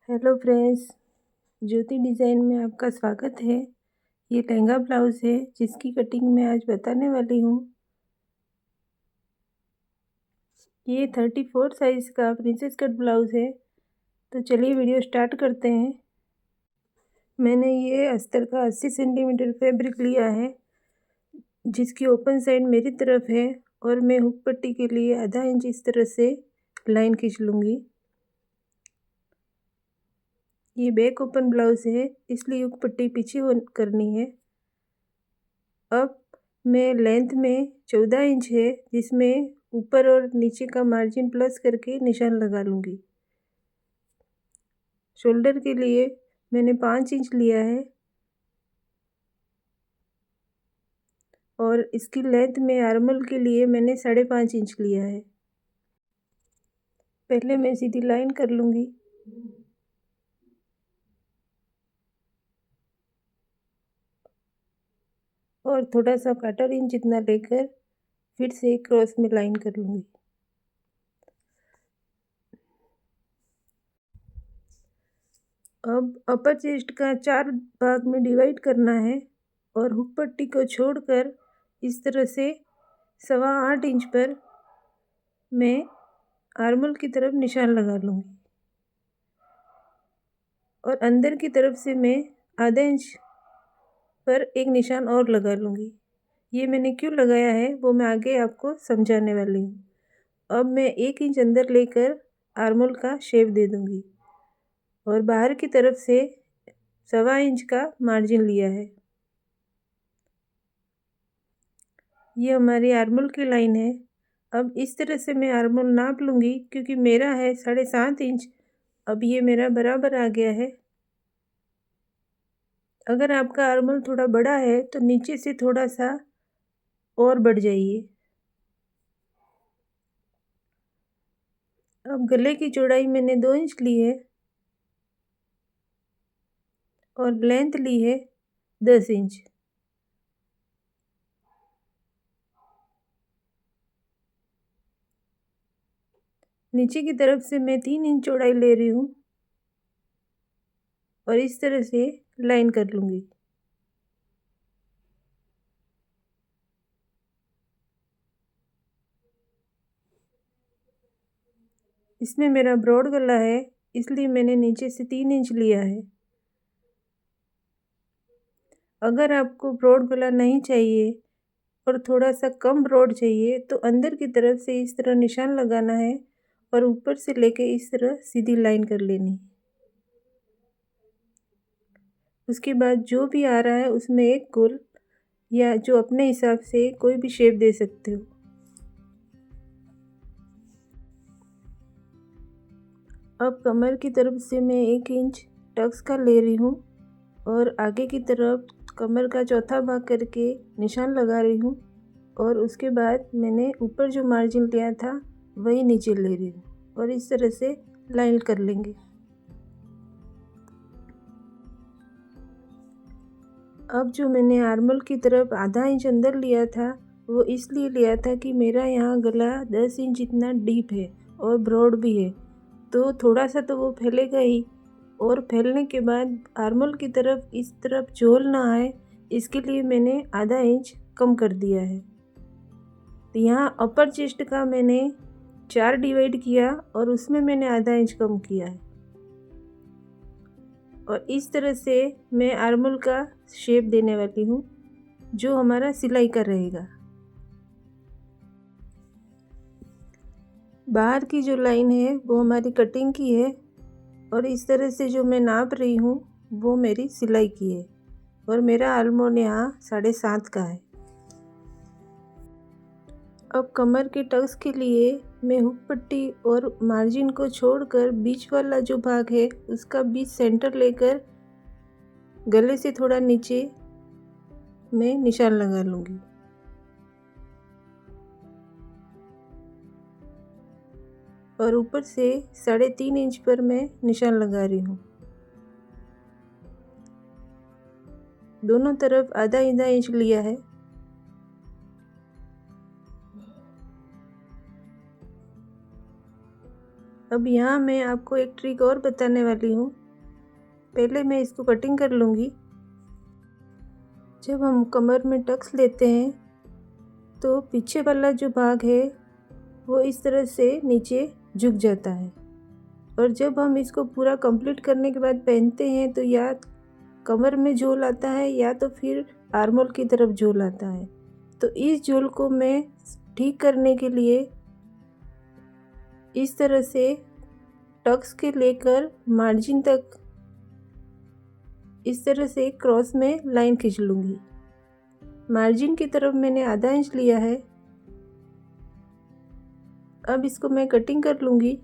Hello friends, ज्योति design में आपका स्वागत है। ये लहंगा ब्लाउज़ है जिसकी कटिंग मैं आज बताने वाली हूँ। ये 34 साइज़ का प्रिंसेस कट ब्लाउज़ है। तो चलिए वीडियो स्टार्ट करते हैं। मैंने ये अस्तर का 80 सेंटीमीटर फैब्रिक लिया है जिसकी ओपन साइड मेरी तरफ है और मैं हुक पट्टी के लिए आधा इंच इस तरह से लाइन खींच लूँगी। ये बैक ओपन ब्लाउज़ है इसलिए हुक पट्टी पीछे करनी है। अब मैं लेंथ में 14 इंच है जिसमें ऊपर और नीचे का मार्जिन प्लस करके निशान लगा लूँगी। शोल्डर के लिए मैंने 5 इंच लिया है और इसकी लेंथ में आर्मल के लिए मैंने 5.5 इंच लिया है। पहले मैं सीधी लाइन कर लूँगी। और थोड़ा सा 1/4 इंच जितना लेकर फिर से क्रॉस में लाइन कर लूँगी। अब अपर चेस्ट का 4 भाग में डिवाइड करना है और हुक पट्टी को छोड़कर इस तरह से 8.25 इंच पर मैं आर्मल की तरफ निशान लगा लूँगी और अंदर की तरफ से मैं आधा इंच पर एक निशान और लगा लूँगी। ये मैंने क्यों लगाया है वो मैं आगे आपको समझाने वाली हूँ। अब मैं 1 इंच अंदर लेकर आर्मल का शेप दे दूँगी और बाहर की तरफ से 1.25 इंच का मार्जिन लिया है। ये हमारी आर्मल की लाइन है। अब इस तरह से मैं आर्मल नाप लूँगी क्योंकि मेरा है 7.5 इंच। अब ये मेरा बराबर आ गया है। अगर आपका आर्मल थोड़ा बड़ा है तो नीचे से थोड़ा सा और बढ़ जाइए। अब गले की चौड़ाई मैंने 2 इंच ली है और लेंथ ली है 10 इंच। नीचे की तरफ से मैं 3 इंच चौड़ाई ले रही हूँ और इस तरह से लाइन कर लूँगी। इसमें मेरा ब्रॉड गला है इसलिए मैंने नीचे से 3 इंच लिया है। अगर आपको ब्रॉड गला नहीं चाहिए और थोड़ा सा कम ब्रॉड चाहिए तो अंदर की तरफ से इस तरह निशान लगाना है और ऊपर से लेके इस तरह सीधी लाइन कर लेनी। उसके बाद जो भी आ रहा है उसमें एक गोल या जो अपने हिसाब से कोई भी शेप दे सकते हो। अब कमर की तरफ से मैं 1 इंच टक्स का ले रही हूँ और आगे की तरफ कमर का चौथा भाग करके निशान लगा रही हूँ और उसके बाद मैंने ऊपर जो मार्जिन लिया था वही नीचे ले रही हूँ और इस तरह से लाइन कर लेंगे। अब जो मैंने आर्मल की तरफ आधा इंच अंदर लिया था वो इसलिए लिया था कि मेरा यहाँ गला 10 इंच जितना डीप है और ब्रॉड भी है तो थोड़ा सा तो वो फैलेगा ही और फैलने के बाद आर्मल की तरफ इस तरफ झोल ना आए इसके लिए मैंने आधा इंच कम कर दिया है। तो यहाँ अपर चेस्ट का मैंने 4 डिवाइड किया और उसमें मैंने आधा इंच कम किया है और इस तरह से मैं आर्मल का शेप देने वाली हूँ जो हमारा सिलाई का रहेगा। बाहर की जो लाइन है वो हमारी कटिंग की है और इस तरह से जो मैं नाप रही हूँ वो मेरी सिलाई की है और मेरा आर्मल यहाँ 7.5 का है। अब कमर के टक्स के लिए मैं हुक पट्टी और मार्जिन को छोड़कर बीच वाला जो भाग है उसका बीच सेंटर लेकर गले से थोड़ा नीचे मैं निशान लगा लूँगी और ऊपर से 3.5 इंच पर मैं निशान लगा रही हूँ। दोनों तरफ आधा इंच लिया है। अब यहाँ मैं आपको एक ट्रिक और बताने वाली हूँ। पहले मैं इसको कटिंग कर लूँगी। जब हम कमर में टक्स लेते हैं तो पीछे वाला जो भाग है वो इस तरह से नीचे झुक जाता है, और जब हम इसको पूरा कंप्लीट करने के बाद पहनते हैं तो या कमर में झोल आता है या तो फिर आर्मोल की तरफ झोल आता है। तो इस झोल को मैं ठीक करने के लिए इस तरह से टक्स के लेकर मार्जिन तक इस तरह से क्रॉस में लाइन खींच लूँगी। मार्जिन की तरफ मैंने आधा इंच लिया है। अब इसको मैं कटिंग कर लूँगी।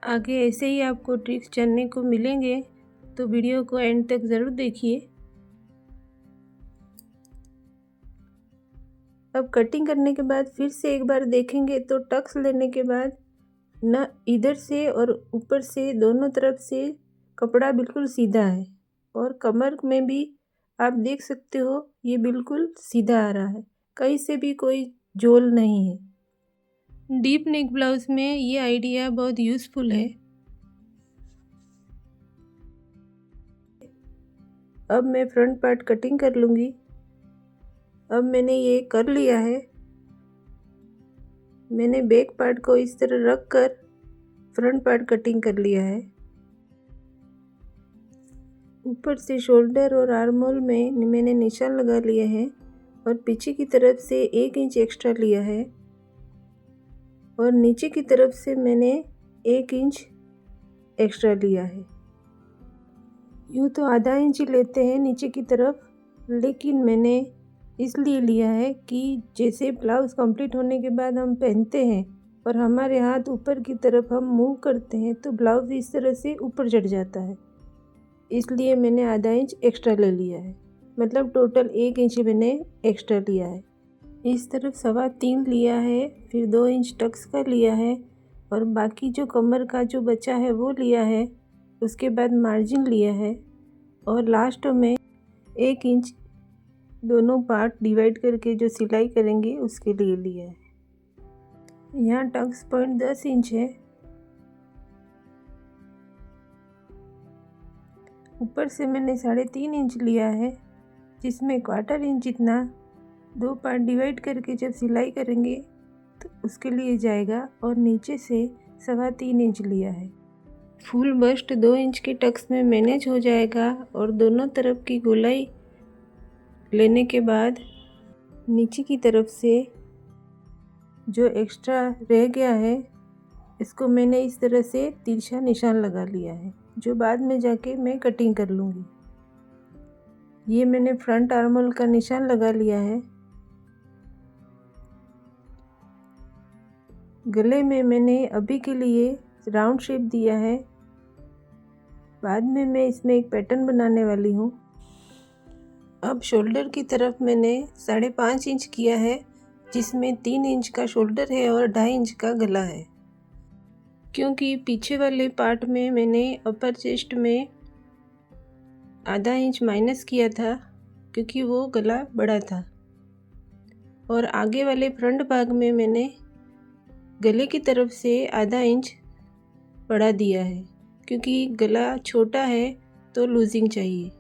आगे ऐसे ही आपको ट्रिक्स जानने को मिलेंगे, तो वीडियो को एंड तक ज़रूर देखिए। अब कटिंग करने के बाद फिर से एक बार देखेंगे तो टक्स लेने के बाद न इधर से और ऊपर से दोनों तरफ से कपड़ा बिल्कुल सीधा है, और कमर में भी आप देख सकते हो ये बिल्कुल सीधा आ रहा है, कहीं से भी कोई झोल नहीं है। डीप नेक ब्लाउज में ये आइडिया बहुत यूज़फुल है। अब मैं फ्रंट पार्ट कटिंग कर लूँगी। अब मैंने ये कर लिया है। मैंने बैक पार्ट को इस तरह रख कर फ्रंट पार्ट कटिंग कर लिया है। ऊपर से शोल्डर और आर्महोल में मैंने निशान लगा लिए हैं, और पीछे की तरफ से 1 इंच एक्स्ट्रा लिया है, और नीचे की तरफ से मैंने 1 इंच एक्स्ट्रा लिया है। यूँ तो आधा इंच ही लेते हैं नीचे की तरफ, लेकिन मैंने इसलिए लिया है कि जैसे ब्लाउज़ कंप्लीट होने के बाद हम पहनते हैं और हमारे हाथ ऊपर की तरफ हम मूव करते हैं तो ब्लाउज़ इस तरह से ऊपर चढ़ जाता है, इसलिए मैंने आधा इंच एक्स्ट्रा ले लिया है। मतलब टोटल 1 इंच मैंने एक्स्ट्रा लिया है। इस तरफ 3.25 लिया है, फिर 2 इंच टक्स का लिया है, और बाकी जो कमर का जो बचा है वो लिया है। उसके बाद मार्जिन लिया है, और लास्ट में 1 इंच दोनों पार्ट डिवाइड करके जो सिलाई करेंगे उसके लिए लिया है। यहाँ टक्स पॉइंट 10 इंच है। ऊपर से मैंने 3.5 इंच लिया है, जिसमें 1/4 इंच जितना 2 पार्ट डिवाइड करके जब सिलाई करेंगे तो उसके लिए जाएगा, और नीचे से 3.25 इंच लिया है। फुल बस्ट 2 इंच के टक्स में मैनेज हो जाएगा, और दोनों तरफ की गोलाई लेने के बाद नीचे की तरफ से जो एक्स्ट्रा रह गया है इसको मैंने इस तरह से तिरछा निशान लगा लिया है, जो बाद में जाके मैं कटिंग कर लूँगी। ये मैंने फ्रंट आर्महोल का निशान लगा लिया है। गले में मैंने अभी के लिए राउंड शेप दिया है, बाद में मैं इसमें एक पैटर्न बनाने वाली हूँ। अब शोल्डर की तरफ मैंने 5.5 इंच किया है, जिसमें 3 इंच का शोल्डर है और 2.5 इंच का गला है, क्योंकि पीछे वाले पार्ट में मैंने अपर चेस्ट में आधा इंच माइनस किया था क्योंकि वो गला बड़ा था, और आगे वाले फ्रंट भाग में मैंने गले की तरफ से आधा इंच बढ़ा दिया है, क्योंकि गला छोटा है तो लूजिंग चाहिए।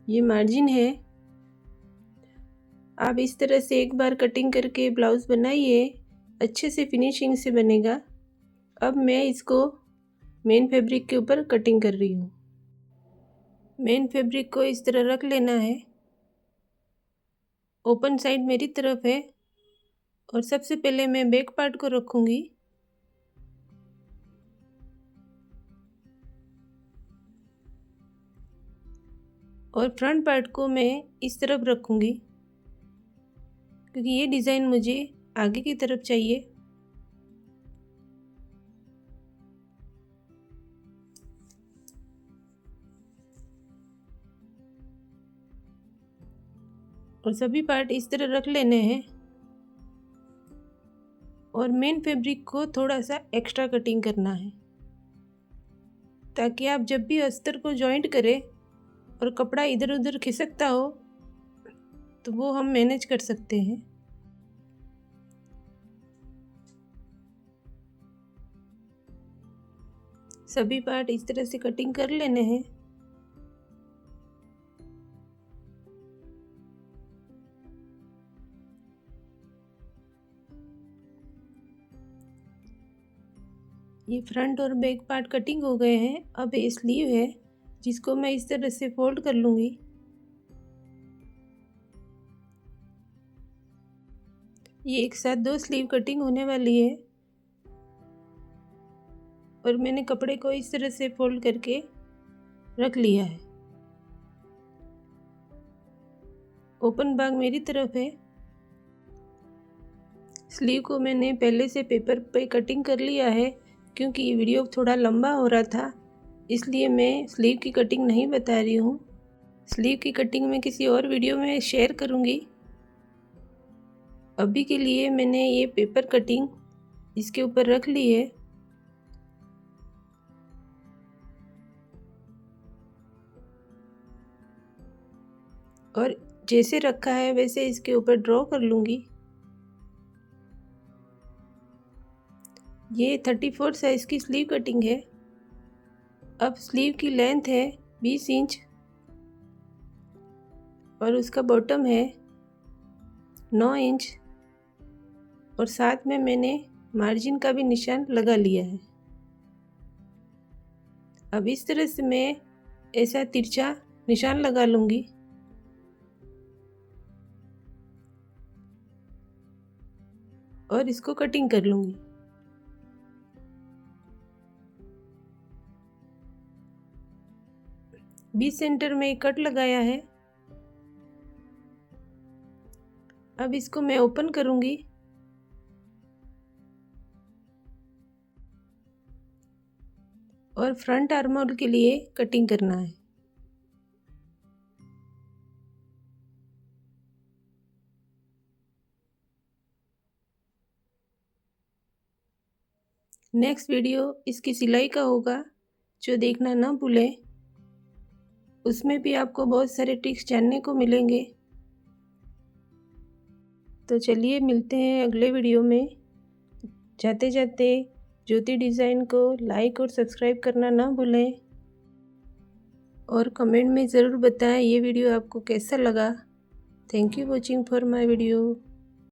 ये मार्जिन है। आप इस तरह से एक बार कटिंग करके ब्लाउज़ बनाइए, अच्छे से फिनिशिंग से बनेगा। अब मैं इसको मेन फैब्रिक के ऊपर कटिंग कर रही हूँ। मेन फैब्रिक को इस तरह रख लेना है। ओपन साइड मेरी तरफ है, और सबसे पहले मैं बैक पार्ट को रखूँगी। और फ्रंट पार्ट को मैं इस तरफ रखूँगी, क्योंकि ये डिज़ाइन मुझे आगे की तरफ चाहिए। और सभी पार्ट इस तरह रख लेने हैं, और मेन फैब्रिक को थोड़ा सा एक्स्ट्रा कटिंग करना है, ताकि आप जब भी अस्तर को जॉइंट करें और कपड़ा इधर उधर खिसकता हो तो वो हम मैनेज कर सकते हैं। सभी पार्ट इस तरह से कटिंग कर लेने हैं। ये फ्रंट और बैक पार्ट कटिंग हो गए हैं। अब ये स्लीव है जिसको मैं इस तरह से फोल्ड कर लूँगी। ये एक साथ 2 स्लीव कटिंग होने वाली है और मैंने कपड़े को इस तरह से फोल्ड करके रख लिया है। ओपन भाग मेरी तरफ है। स्लीव को मैंने पहले से पेपर पे कटिंग कर लिया है। क्योंकि ये वीडियो थोड़ा लंबा हो रहा था इसलिए मैं स्लीव की कटिंग नहीं बता रही हूँ। स्लीव की कटिंग मैं किसी और वीडियो में शेयर करूँगी। अभी के लिए मैंने ये पेपर कटिंग इसके ऊपर रख ली है। और जैसे रखा है वैसे इसके ऊपर ड्रॉ कर लूँगी। ये 34 साइज़ की स्लीव कटिंग है। अब स्लीव की लेंथ है 20 इंच और उसका बॉटम है 9 इंच और साथ में मैंने मार्जिन का भी निशान लगा लिया है। अब इस तरह से मैं ऐसा तिरछा निशान लगा लूँगी। और इसको कटिंग कर लूँगी। बीच सेंटर में एक कट लगाया है। अब इसको मैं ओपन करूँगी। और फ्रंट आर्म होल के लिए कटिंग करना है। नेक्स्ट वीडियो इसकी सिलाई का होगा जो देखना ना भूलें। उसमें भी आपको बहुत सारे ट्रिक्स जानने को मिलेंगे। तो चलिए मिलते हैं अगले वीडियो में। जाते जाते ज्योति डिज़ाइन को लाइक और सब्सक्राइब करना ना भूलें और कमेंट में ज़रूर बताएं ये वीडियो आपको कैसा लगा। Thank you watching for my video.